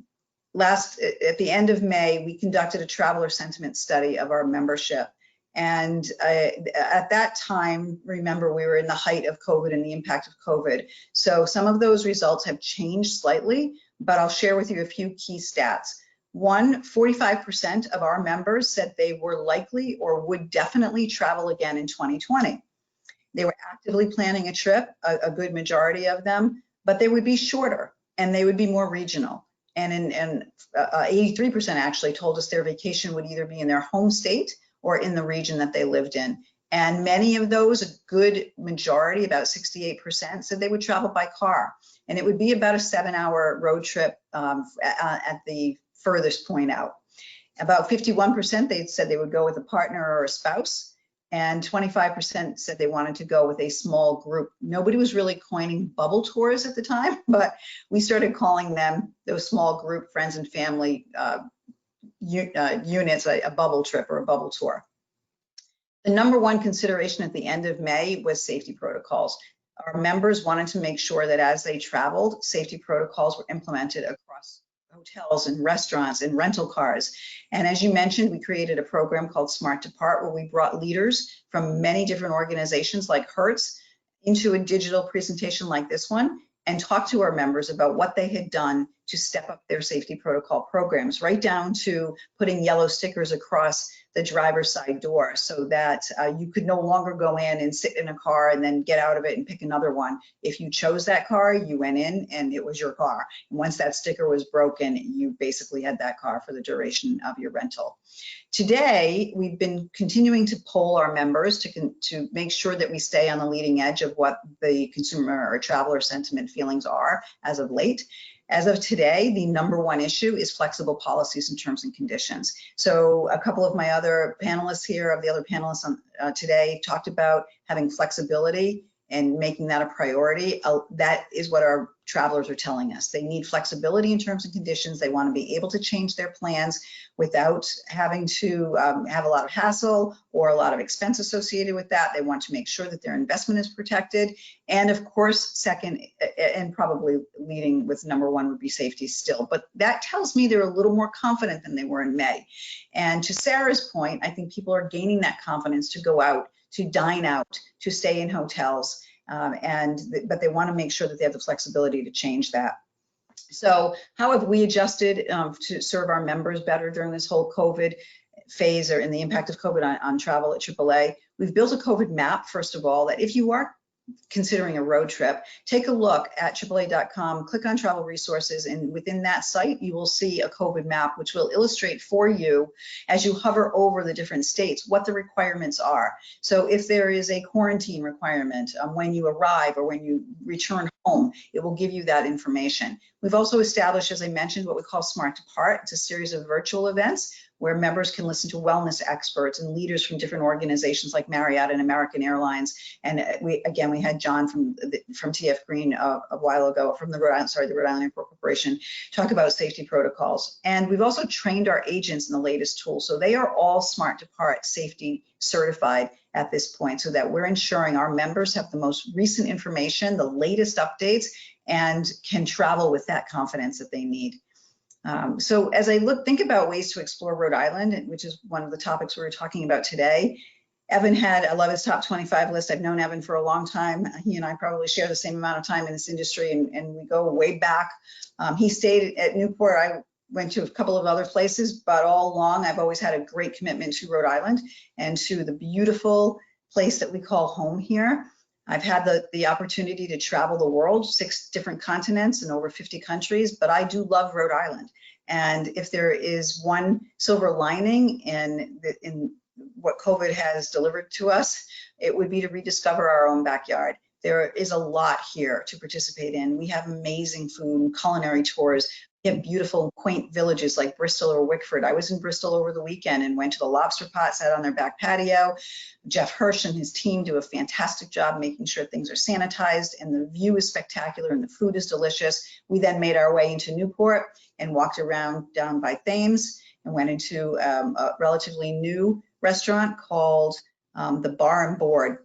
at the end of May, we conducted a traveler sentiment study of our membership. And at that time, remember, we were in the height of COVID and the impact of COVID. So some of those results have changed slightly, but I'll share with you a few key stats. 45% of our members said they were likely or would definitely travel again in 2020. They were actively planning a trip, a good majority of them, but they would be shorter and they would be more regional. And 83% actually told us their vacation would either be in their home state or in the region that they lived in. And many of those, a good majority, about 68%, said they would travel by car. And it would be about a 7-hour road trip at the furthest point out. About 51%, they said they would go with a partner or a spouse, and 25% said they wanted to go with a small group. Nobody was really coining bubble tours at the time, but we started calling them those small group friends and family units, a bubble trip or a bubble tour. The number one consideration at the end of May was safety protocols. Our members wanted to make sure that as they traveled, safety protocols were implemented across hotels and restaurants and rental cars. And as you mentioned, we created a program called Smart Depart, where we brought leaders from many different organizations like Hertz into a digital presentation like this one and talked to our members about what they had done to step up their safety protocol programs, right down to putting yellow stickers across the driver's side door so that you could no longer go in and sit in a car and then get out of it and pick another one. If you chose that car, you went in and it was your car. And once that sticker was broken, you basically had that car for the duration of your rental. Today, we've been continuing to poll our members to make sure that we stay on the leading edge of what the consumer or traveler sentiment feelings are as of late. As of today, the number one issue is flexible policies and terms and conditions. So a couple of my other panelists here, of the other panelists on, today, talked about having flexibility and making that a priority. That is what our travelers are telling us. They need flexibility in terms and conditions. They want to be able to change their plans without having to have a lot of hassle or a lot of expense associated with that. They want to make sure that their investment is protected. And of course, second, and probably leading with number one, would be safety still. But that tells me they're a little more confident than they were in May. And to Sarah's point, I think people are gaining that confidence to go out, to dine out, to stay in hotels, but they want to make sure that they have the flexibility to change that. So how have we adjusted to serve our members better during this whole COVID phase, or in the impact of COVID on travel at AAA? We've built a COVID map, first of all, that if you are considering a road trip, take a look at AAA.com, click on travel resources, and within that site, you will see a COVID map, which will illustrate for you as you hover over the different states what the requirements are. So if there is a quarantine requirement when you arrive or when you return home, it will give you that information. We've also established, as I mentioned, what we call Smart Depart. It's a series of virtual events where members can listen to wellness experts and leaders from different organizations like Marriott and American Airlines. And we had John from TF Green a while ago, from the Rhode Island Airport Corporation, talk about safety protocols. And we've also trained our agents in the latest tools. So they are all Smart Depart safety certified at this point, so that we're ensuring our members have the most recent information, the latest updates, and can travel with that confidence that they need. So as I think about ways to explore Rhode Island, which is one of the topics we were talking about today, Evan I love his top 25 list. I've known Evan for a long time. He and I probably share the same amount of time in this industry, and we go way back. He stayed at Newport. I went to a couple of other places, but all along, I've always had a great commitment to Rhode Island and to the beautiful place that we call home here. I've had the opportunity to travel the world, 6 different continents and over 50 countries, but I do love Rhode Island. And if there is one silver lining in what COVID has delivered to us, it would be to rediscover our own backyard. There is a lot here to participate in. We have amazing food and culinary tours. We have beautiful, quaint villages like Bristol or Wickford. I was in Bristol over the weekend and went to the Lobster Pot, sat on their back patio. Jeff Hirsch and his team do a fantastic job making sure things are sanitized, and the view is spectacular and the food is delicious. We then made our way into Newport and walked around down by Thames and went into a relatively new restaurant called the Bar and Board,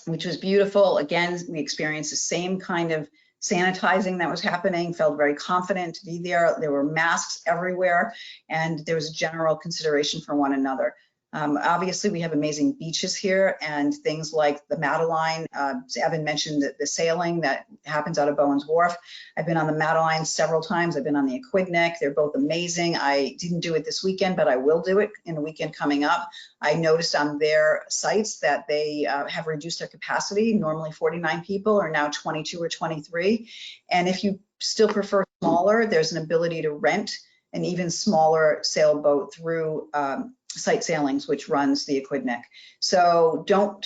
which was beautiful. Again, we experienced the same kind of sanitizing that was happening, felt very confident to be there. There were masks everywhere, and there was a general consideration for one another. Obviously, we have amazing beaches here and things like the Madeline. Evan mentioned the sailing that happens out of Bowen's Wharf. I've been on the Madeline several times. I've been on the Aquidneck. They're both amazing. I didn't do it this weekend, but I will do it in a weekend coming up. I noticed on their sites that they have reduced their capacity. Normally 49 people are now 22 or 23. And if you still prefer smaller, there's an ability to rent an even smaller sailboat through Sight Sailings, which runs the Aquidneck. So don't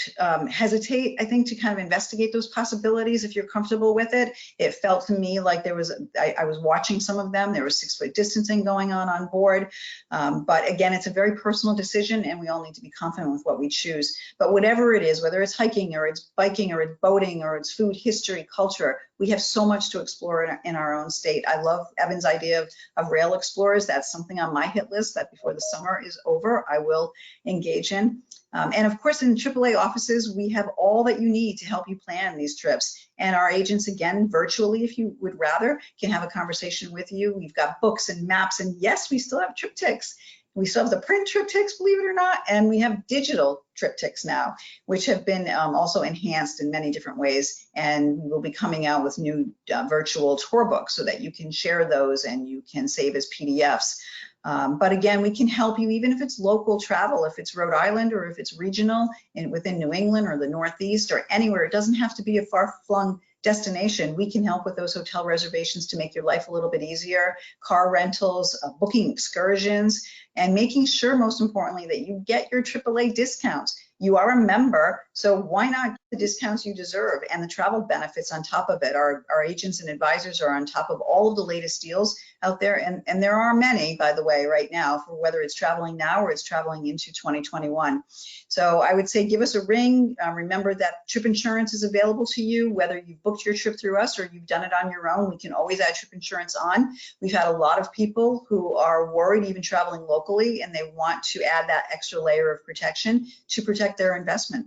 hesitate, I think, to kind of investigate those possibilities if you're comfortable with it. It felt to me like there was, I was watching some of them, there was 6-foot distancing going on board. But again, it's a very personal decision and we all need to be confident with what we choose. But whatever it is, whether it's hiking or it's biking or it's boating or it's food, history, culture, we have so much to explore in our own state. I love Evan's idea of rail explorers. That's something on my hit list that before the summer is over, I will engage in. And of course, in AAA offices, we have all that you need to help you plan these trips. And our agents, again, virtually, if you would rather, can have a conversation with you. We've got books and maps, and yes, we still have triptychs. We still have the print triptychs, believe it or not, and we have digital triptychs now, which have been also enhanced in many different ways. And we will be coming out with new virtual tour books so that you can share those and you can save as PDFs. But again, we can help you even if it's local travel, if it's Rhode Island or if it's regional and within New England or the Northeast or anywhere. It doesn't have to be a far-flung destination. We can help with those hotel reservations to make your life a little bit easier, car rentals, booking excursions, and making sure, most importantly, that you get your AAA discounts. You are a member, so why not get the discounts you deserve and the travel benefits on top of it? Our agents and advisors are on top of all of the latest deals out there, and there are many, by the way, right now, for whether it's traveling now or it's traveling into 2021. So I would say give us a ring. Remember that trip insurance is available to you, whether you've booked your trip through us or you've done it on your own. We can always add trip insurance on. We've had a lot of people who are worried, even traveling locally, and they want to add that extra layer of protection to protect their investment.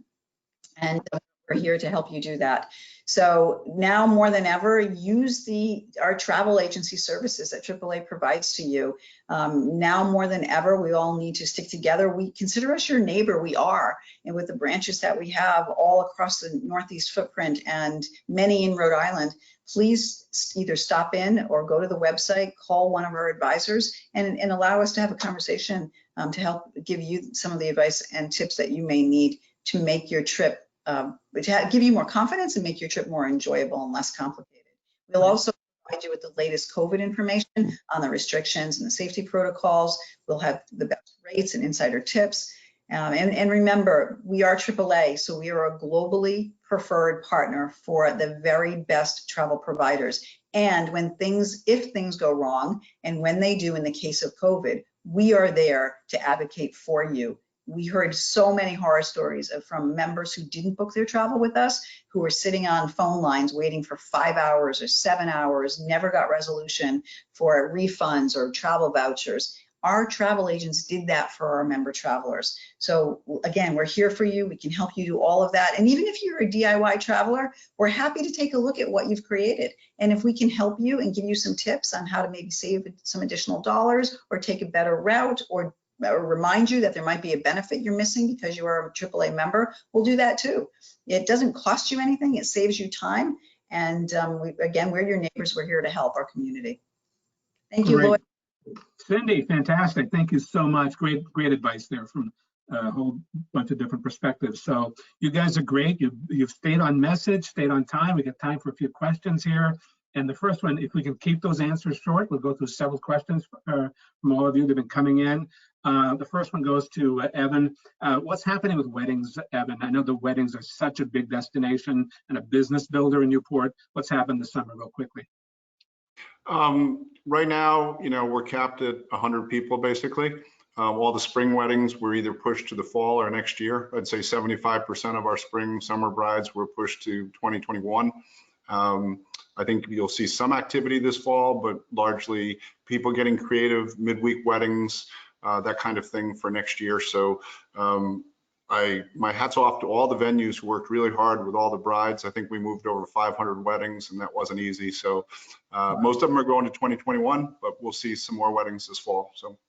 And we're here to help you do that. So now more than ever, use our travel agency services that AAA provides to you. Now more than ever, we all need to stick together. We consider us your neighbor. We are, and with the branches that we have all across the Northeast footprint and many in Rhode Island, please either stop in or go to the website, call one of our advisors, and allow us to have a conversation to help give you some of the advice and tips that you may need to make your trip, to give you more confidence and make your trip more enjoyable and less complicated. We'll also provide you with the latest COVID information on the restrictions and the safety protocols. We'll have the best rates and insider tips. And remember, we are AAA, so we are a globally preferred partner for the very best travel providers. And if things go wrong, and when they do in the case of COVID, We are there to advocate for you. We heard so many horror stories from members who didn't book their travel with us, who were sitting on phone lines waiting for 5 hours or 7 hours, never got resolution for refunds or travel vouchers. Our travel agents did that for our member travelers. So again, we're here for you. We can help you do all of that. And even if you're a DIY traveler, we're happy to take a look at what you've created. And if we can help you and give you some tips on how to maybe save some additional dollars or take a better route or remind you that there might be a benefit you're missing because you are a AAA member, we'll do that too. It doesn't cost you anything. It saves you time. And again, we're your neighbors. We're here to help our community. Thank you, Lloyd. Cyndi, fantastic. Thank you so much. Great advice there from a whole bunch of different perspectives. So you guys are great. You've stayed on message, stayed on time. We got time for a few questions here. And the first one, if we can keep those answers short, we'll go through several questions from all of you that have been coming in. The first one goes to Evan. What's happening with weddings, Evan? I know the weddings are such a big destination and a business builder in Newport. What's happened this summer, real quickly? Right now, we're capped at 100 people, basically. All the spring weddings were either pushed to the fall or next year. I'd say 75% of our spring summer brides were pushed to 2021. I think you'll see some activity this fall, but largely people getting creative, midweek weddings, that kind of thing for next year. So my hat's off to all the venues who worked really hard with all the brides. I think we moved over 500 weddings, and that wasn't easy. So most of them are going to 2021, but we'll see some more weddings this fall. So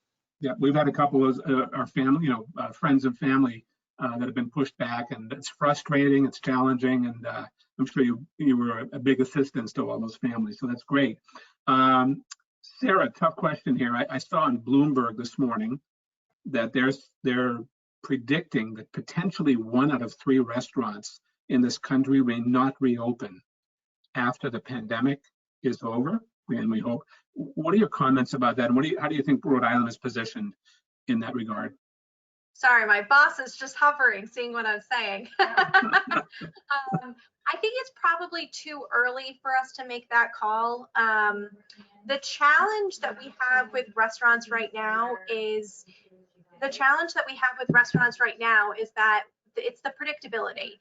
yeah, we've had a couple of our family, friends and family that have been pushed back, and it's frustrating, it's challenging, and I'm sure you were a big assistance to all those families. So that's great. Sarah, tough question here. I saw on Bloomberg this morning that they're predicting that potentially 1 out of 3 restaurants in this country may not reopen after the pandemic is over, and we hope. What are your comments about that, and how do you think Rhode Island is positioned in that regard? Sorry, my boss is just hovering, seeing what I'm saying. I think it's probably too early for us to make that call. The challenge that we have with restaurants right now is that it's the predictability.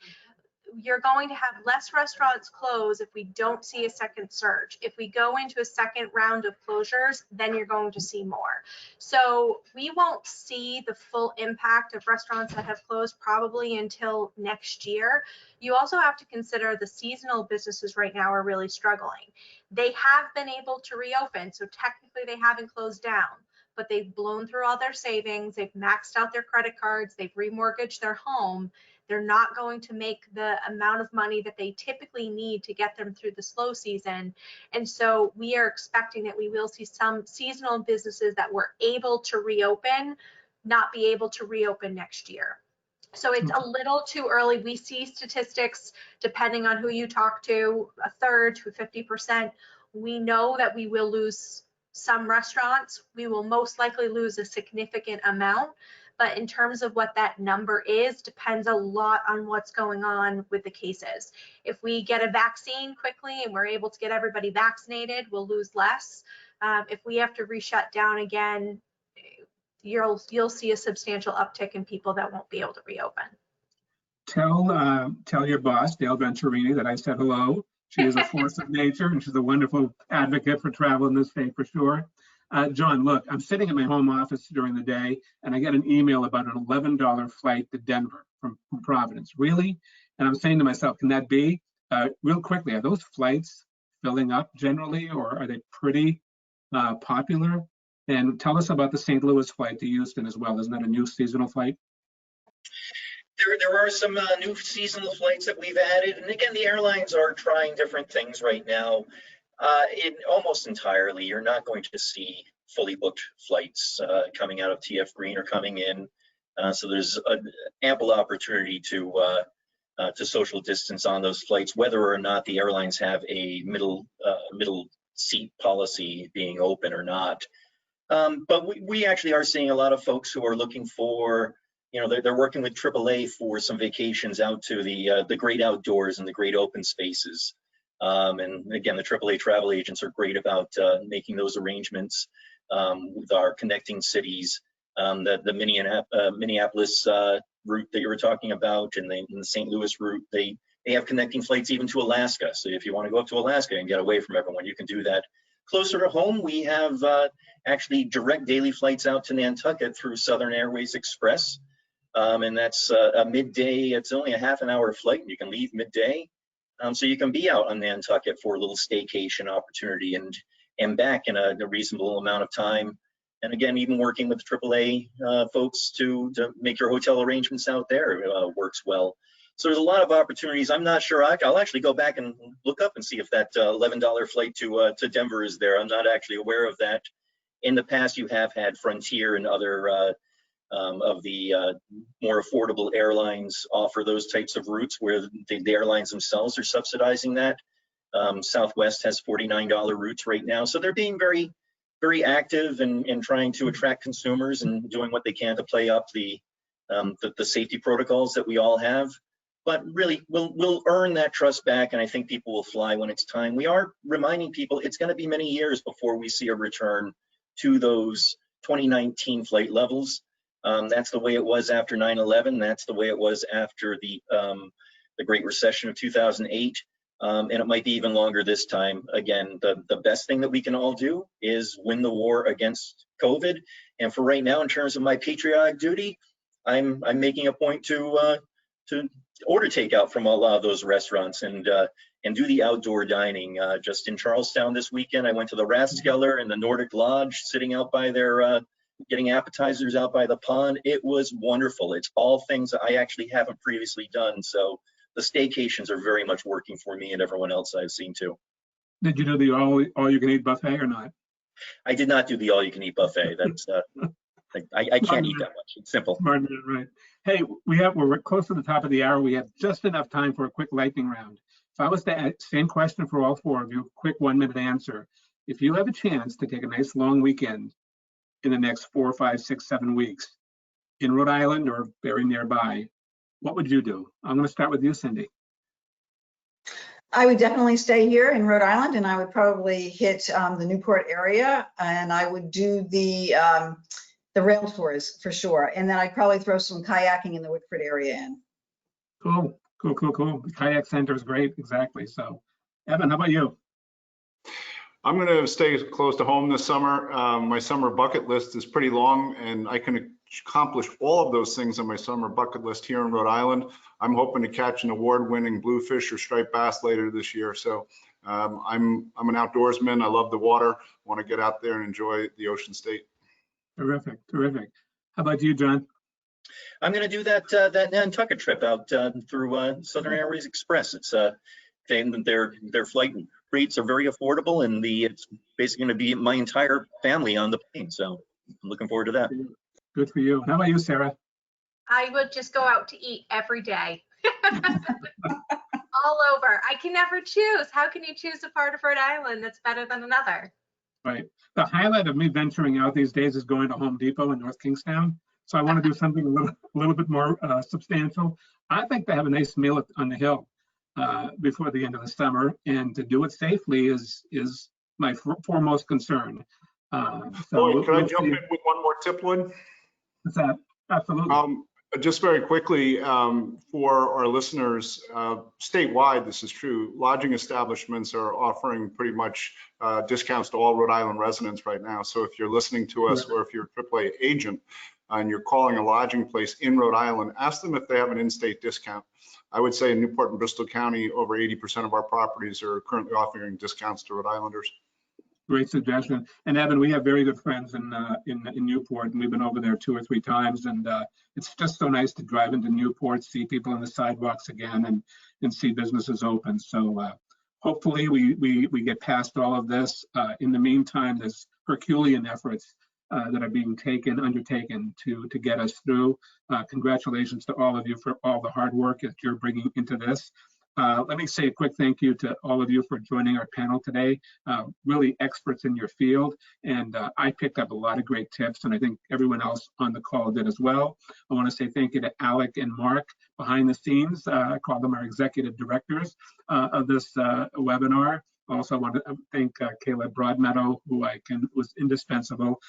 You're going to have less restaurants close if we don't see a second surge. If we go into a second round of closures, then you're going to see more. So we won't see the full impact of restaurants that have closed probably until next year. You also have to consider the seasonal businesses right now are really struggling. They have been able to reopen, so technically they haven't closed down, but they've blown through all their savings, they've maxed out their credit cards, they've remortgaged their home. They're not going to make the amount of money that they typically need to get them through the slow season. And so we are expecting that we will see some seasonal businesses that were able to reopen, not be able to reopen next year. So it's a little too early. We see statistics, depending on who you talk to, 1/3 to 50%. We know that we will lose some restaurants. We will most likely lose a significant amount. But in terms of what that number is, depends a lot on what's going on with the cases. If we get a vaccine quickly and we're able to get everybody vaccinated, we'll lose less. If we have to re-shut down again, you'll see a substantial uptick in people that won't be able to reopen. Tell your boss, Dale Venturini, that I said hello. She is a force of nature, and she's a wonderful advocate for travel in this state for sure. John, look, I'm sitting in my home office during the day, and I get an email about an $11 flight to Denver from Providence. Really? And I'm saying to myself, can that be? Real quickly, are those flights filling up generally, or are they pretty popular? And tell us about the St. Louis flight to Houston as well. Isn't that a new seasonal flight? There are some new seasonal flights that we've added. And again, the airlines are trying different things right now. Almost entirely, you're not going to see fully booked flights coming out of TF Green or coming in. So there's an ample opportunity to social distance on those flights, whether or not the airlines have a middle seat policy being open or not. But we actually are seeing a lot of folks who are looking for, they're working with AAA for some vacations out to the great outdoors and the great open spaces. And again, the AAA travel agents are great about making those arrangements. with our connecting cities, the Minneapolis route that you were talking about, and the St. Louis route. They have connecting flights even to Alaska. So if you want to go up to Alaska and get away from everyone, you can do that. Closer to home, we have actually direct daily flights out to Nantucket through Southern Airways Express. And that's a midday, it's only a half an hour flight, and you can leave midday. So you can be out on Nantucket for a little staycation opportunity and back in a reasonable amount of time. And again, even working with AAA folks to make your hotel arrangements out there works well. So there's a lot of opportunities. I'm not sure. I'll actually go back and look up and see if that $11 flight to Denver is there. I'm not actually aware of that. In the past, you have had Frontier and other of the more affordable airlines offer those types of routes where the airlines themselves are subsidizing that. Southwest has $49 routes right now. So they're being very, very active in trying to attract consumers and doing what they can to play up the safety protocols that we all have. But really, we'll earn that trust back, and I think people will fly when it's time. We are reminding people it's going to be many years before we see a return to those 2019 flight levels. That's the way it was after 9/11. That's the way it was after the Great Recession of 2008. And it might be even longer this time. Again, the best thing that we can all do is win the war against COVID. And for right now, in terms of my patriotic duty, I'm making a point to order takeout from a lot of those restaurants and do the outdoor dining. Just in Charlestown this weekend, I went to the Rathskeller and the Nordic Lodge, sitting out by their getting appetizers out by the pond. It was wonderful. It's all things that I actually haven't previously done. So the staycations are very much working for me and everyone else I've seen too. Did you do the all-you-can-eat buffet or not? I did not do the all-you-can-eat buffet. That's I can't eat that much. It's simple. Right. Hey, we're close to the top of the hour. We have just enough time for a quick lightning round. If I was to ask, same question for all four of you, quick 1-minute answer. If you have a chance to take a nice long weekend in the next 4, 5, 6, 7 weeks in Rhode Island or very nearby, what would you do? I'm going to start with you, Cyndi. I would definitely stay here in Rhode Island, and I would probably hit the Newport area, and I would do the rail tours for sure. And then I'd probably throw some kayaking in the Whitford area in. Cool. The kayak center is great. Exactly. So, Evan, how about you? I'm going to stay close to home this summer. My summer bucket list is pretty long, and I can accomplish all of those things on my summer bucket list here in Rhode Island. I'm hoping to catch an award-winning bluefish or striped bass later this year. So I'm an outdoorsman. I love the water. Want to get out there and enjoy the ocean state. Terrific. How about you, John? I'm going to do that Nantucket trip out through Southern Airways Express. It's their flight rates are very affordable, and it's basically going to be my entire family on the plane. So I'm looking forward to that. Good for you. How about you, Sarah? I would just go out to eat every day. All over. I can never choose. How can you choose a part of Rhode Island that's better than another? Right. The highlight of me venturing out these days is going to Home Depot in North Kingstown. So I want to do something a little bit more substantial. I'd like to have a nice meal on the hill before the end of the summer, and to do it safely is my foremost concern. Lloyd, can I jump in with one more tip, Lloyd? What's that? Absolutely. Just very quickly, for our listeners, statewide, this is true. Lodging establishments are offering pretty much discounts to all Rhode Island residents right now. So if you're listening to us, or if you're a AAA agent and you're calling a lodging place in Rhode Island, ask them if they have an in-state discount. I would say in Newport and Bristol County, over 80% of our properties are currently offering discounts to Rhode Islanders. Great suggestion. And Evan, we have very good friends in Newport, and we've been over there 2 or 3 times, and it's just so nice to drive into Newport, see people on the sidewalks again, and see businesses open. So hopefully we get past all of this. In the meantime, there's Herculean efforts that are being undertaken to get us through. Congratulations to all of you for all the hard work that you're bringing into this. Let me say a quick thank you to all of you for joining our panel today. Really experts in your field, and I picked up a lot of great tips, and I think everyone else on the call did as well. I want to say thank you to Alec and Mark behind the scenes. I call them our executive directors of this webinar. Also, I want to thank Caleb Broadmeadow, who was indispensable,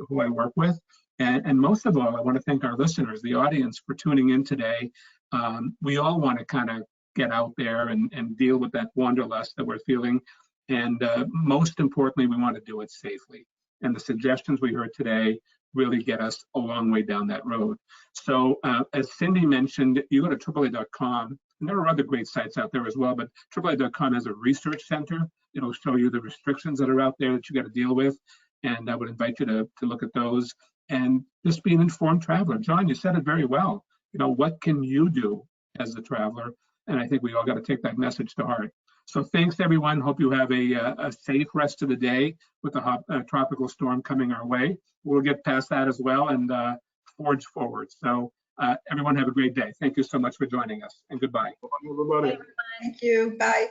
who I work with. And most of all, I want to thank our listeners, the audience, for tuning in today. We all want to kind of get out there and deal with that wanderlust that we're feeling. And most importantly, we want to do it safely. And the suggestions we heard today really get us a long way down that road. So as Cyndi mentioned, you go to AAA.com, and there are other great sites out there as well, but AAA.com has a research center. It'll show you the restrictions that are out there that you got to deal with. And I would invite you to look at those and just be an informed traveler. John, you said it very well. What can you do as a traveler? And I think we all got to take that message to heart. So thanks, everyone. Hope you have a safe rest of the day with the tropical storm coming our way. We'll get past that as well and forge forward. So everyone have a great day. Thank you so much for joining us, and goodbye. Thank you. Bye.